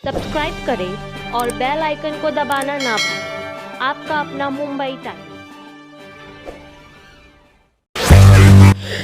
Subscribe करें और bell icon को दबाना ना भूलें। आपका अपना मुंबई टाइम्स।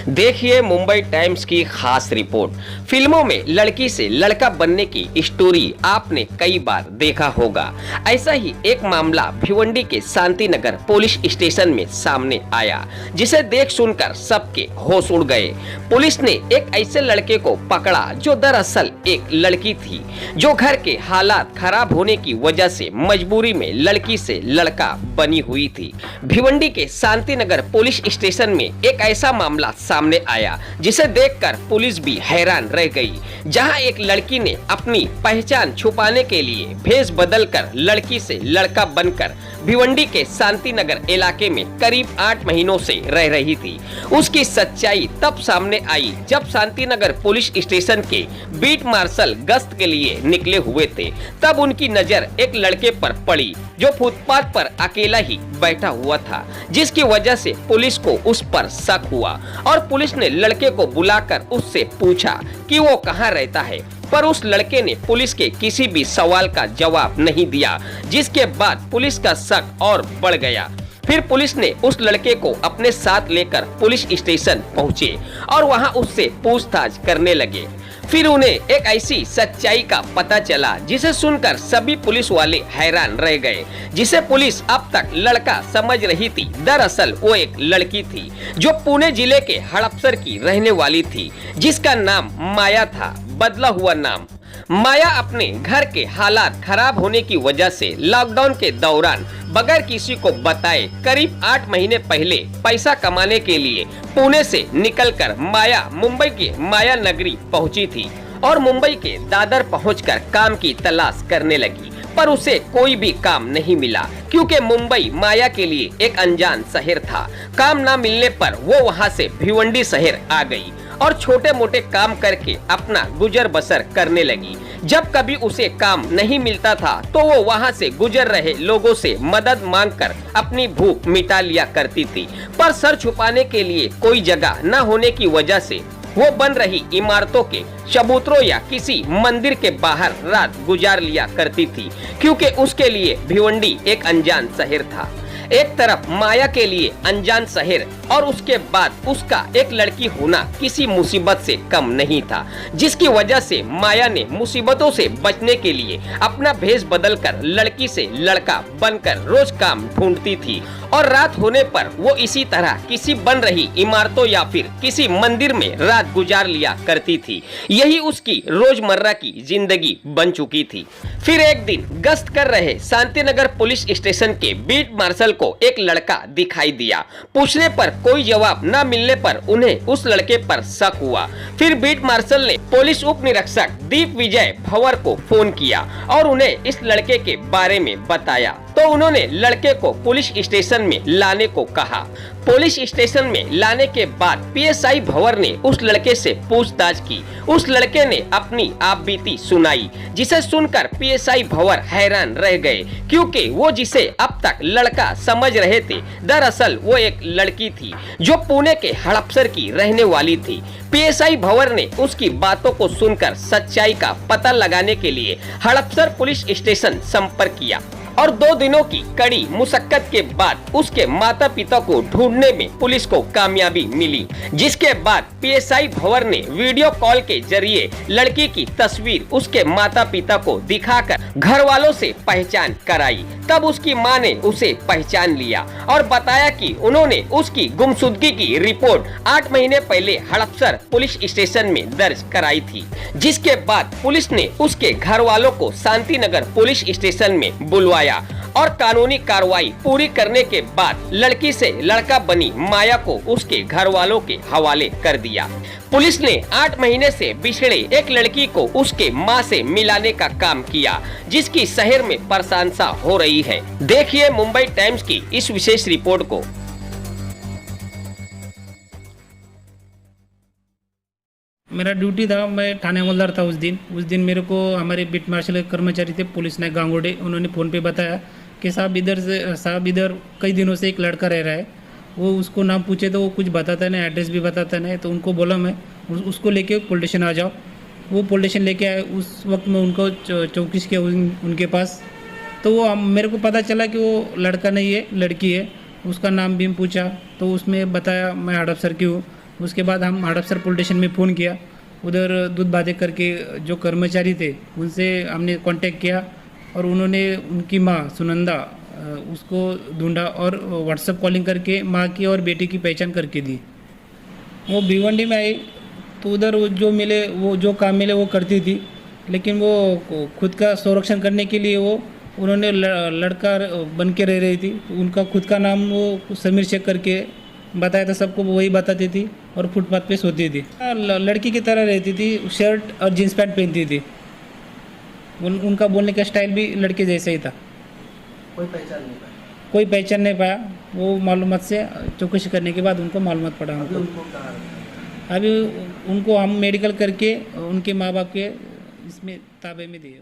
देखिए मुंबई टाइम्स की खास रिपोर्ट। फिल्मों में लड़की से लड़का बनने की स्टोरी आपने कई बार देखा होगा। ऐसा ही एक मामला भिवंडी के शांति नगर पुलिस स्टेशन में सामने आया, जिसे देख सुनकर सबके होश उड़ गए। पुलिस ने एक ऐसे लड़के को पकड़ा जो दरअसल एक लड़की थी, जो घर के हालात खराब होने की वजह से मजबूरी में लड़की से लड़का बनी हुई थी। भिवंडी के शांति नगर पुलिस स्टेशन में एक ऐसा मामला सामने आया जिसे देखकर पुलिस भी हैरान रह गई, जहां एक लड़की ने अपनी पहचान छुपाने के लिए भेष बदलकर लड़की से लड़का बनकर भिवंडी के शांति नगर इलाके में करीब 8 महीनों से रह रही थी। उसकी सच्चाई तब सामने आई जब शांति नगर पुलिस स्टेशन के बीट मार्शल गश्त के लिए निकले हुए थे। तब उनकी नजर एक लड़के पर पड़ी जो फुटपाथ पर अकेला ही बैठा हुआ था, जिसकी वजह से पुलिस को उस पर शक हुआ और पुलिस ने लड़के को बुलाकर उससे पूछा कि वो कहाँ रहता है। पर उस लड़के ने पुलिस के किसी भी सवाल का जवाब नहीं दिया, जिसके बाद पुलिस का शक और बढ़ गया। फिर पुलिस ने उस लड़के को अपने साथ लेकर पुलिस स्टेशन पहुंचे और वहां उससे पूछताछ करने लगे। फिर उन्हें एक ऐसी सच्चाई का पता चला जिसे सुनकर सभी पुलिस वाले हैरान रह गए, जिसे पुलिस अब तक लड़का समझ रही थी। दरअसल वो एक लड़की थी जो पुणे जिले के हड़पसर की रहने वाली थी, जिसका नाम माया था, बदला हुआ नाम। माया अपने घर के हालात खराब होने की वजह से लॉकडाउन के दौरान बगैर किसी को बताए करीब 8 महीने पहले पैसा कमाने के लिए पुणे से निकलकर माया मुंबई के माया नगरी पहुंची थी और मुंबई के दादर पहुंचकर काम की तलाश करने लगी। पर उसे कोई भी काम नहीं मिला, क्योंकि मुंबई माया के लिए एक अनजान शहर था। काम ना मिलने पर वो वहां से भिवंडी शहर आ गई और छोटे मोटे काम करके अपना गुजर बसर करने लगी। जब कभी उसे काम नहीं मिलता था तो वो वहां से गुजर रहे लोगों से मदद मांगकर अपनी भूख मिटा लिया करती थी। पर सर छुपाने के लिए कोई जगह न होने की वजह से वो बन रही इमारतों के चबूतरों या किसी मंदिर के बाहर रात गुजार लिया करती थी, क्योंकि उसके लिए भिवंडी एक अनजान शहर था। एक तरफ माया के लिए अनजान शहर और उसके बाद उसका एक लड़की होना किसी मुसीबत से कम नहीं था, जिसकी वजह से माया ने मुसीबतों से बचने के लिए अपना भेष बदलकर लड़की से लड़का बनकर रोज काम ढूंढती थी और रात होने पर वो इसी तरह किसी बन रही इमारतों या फिर किसी मंदिर में रात गुजार लिया करती थी। यही उसकी रोजमर्रा की जिंदगी बन चुकी थी। फिर एक दिन गश्त कर रहे शांति नगर पुलिस स्टेशन के बीट मार्शल को एक लड़का दिखाई दिया। पूछने पर कोई जवाब न मिलने पर उन्हें उस लड़के पर शक हुआ। फिर बीट मार्शल ने पुलिस उप निरीक्षक दीप विजय भंवर को फोन किया और उन्हें इस लड़के के बारे में बताया, तो उन्होंने लड़के को पुलिस स्टेशन में लाने को कहा। पुलिस स्टेशन में लाने के बाद पीएसआई भंवर ने उस लड़के से पूछताछ की। उस लड़के ने अपनी आपबीती सुनाई, जिसे सुनकर पीएसआई भंवर हैरान रह गए, क्योंकि वो जिसे अब तक लड़का समझ रहे थे दरअसल वो एक लड़की थी जो पुणे के हड़पसर की रहने वाली थी। पीएसआई भंवर ने उसकी बातों को सुनकर सच्चाई का पता लगाने के लिए हड़पसर पुलिस स्टेशन संपर्क किया और 2 दिनों की कड़ी मुशक्कत के बाद उसके माता पिता को ढूंढने में पुलिस को कामयाबी मिली, जिसके बाद पीएसआई भंवर ने वीडियो कॉल के जरिए लड़की की तस्वीर उसके माता पिता को दिखाकर घर वालों से पहचान कराई। तब उसकी मां ने उसे पहचान लिया और बताया कि उन्होंने उसकी गुमशुदगी की रिपोर्ट 8 महीने पहले हड़पसर पुलिस स्टेशन में दर्ज कराई थी, जिसके बाद पुलिस ने उसके घर वालों को शांति नगर पुलिस स्टेशन में बुलवाया और कानूनी कार्रवाई पूरी करने के बाद लड़की से लड़का बनी माया को उसके घर वालों के हवाले कर दिया। पुलिस ने 8 महीने से बिछड़े एक लड़की को उसके मां से मिलाने का काम किया, जिसकी शहर में प्रशंसा हो रही है। देखिए मुंबई टाइम्स की इस विशेष रिपोर्ट को। मेरा ड्यूटी था, मैं थाने हवलदार था उस दिन मेरे को हमारे बीट मार्शल कर्मचारी थे पुलिस ने गांगुड़े, उन्होंने फ़ोन पे बताया कि साहब इधर कई दिनों से एक लड़का रह रहा है। वो उसको नाम पूछे तो वो कुछ बताता नहीं, एड्रेस भी बताता नहीं। तो उनको बोला मैं उसको लेके पुलिस स्टेशन आ जाओ। वो पुलिस स्टेशन लेके आए। उस वक्त में उनको चौकीश किया उनके पास, तो वो मेरे को पता चला कि वो लड़का नहीं है, लड़की है। उसका नाम भी पूछा तो उसमें बताया मैं हड़पसर की हूँ। उसके बाद हम हड़पसर पुलिस स्टेशन में फ़ोन किया। उधर दूध बातें करके जो कर्मचारी थे उनसे हमने कांटेक्ट किया और उन्होंने उनकी माँ सुनंदा उसको ढूंढा और व्हाट्सएप कॉलिंग करके माँ की और बेटी की पहचान करके दी। वो भिवंडी में आई तो उधर वो जो मिले, वो जो काम मिले वो करती थी, लेकिन वो खुद का संरक्षण करने के लिए वो उन्होंने लड़का बन के रह रही थी। उनका खुद का नाम वो समीर शेख करके बताया था सबको, वो वही बताती थी और फुटपाथ पे सोती थी। लड़की की तरह रहती थी, शर्ट और जीन्स पैंट पहनती थी। उनका बोलने का स्टाइल भी लड़के जैसा ही था। कोई पहचान नहीं पाया। कोई पहचान नहीं पाया। वो मालूमात से चौकसी करने के बाद उनको मालूमात पड़ा अभी हमको। उनको कहाँ रखा है? अभी उनको हम मेडिकल करके उनके माँ बाप के इसमें ताबे में दिए।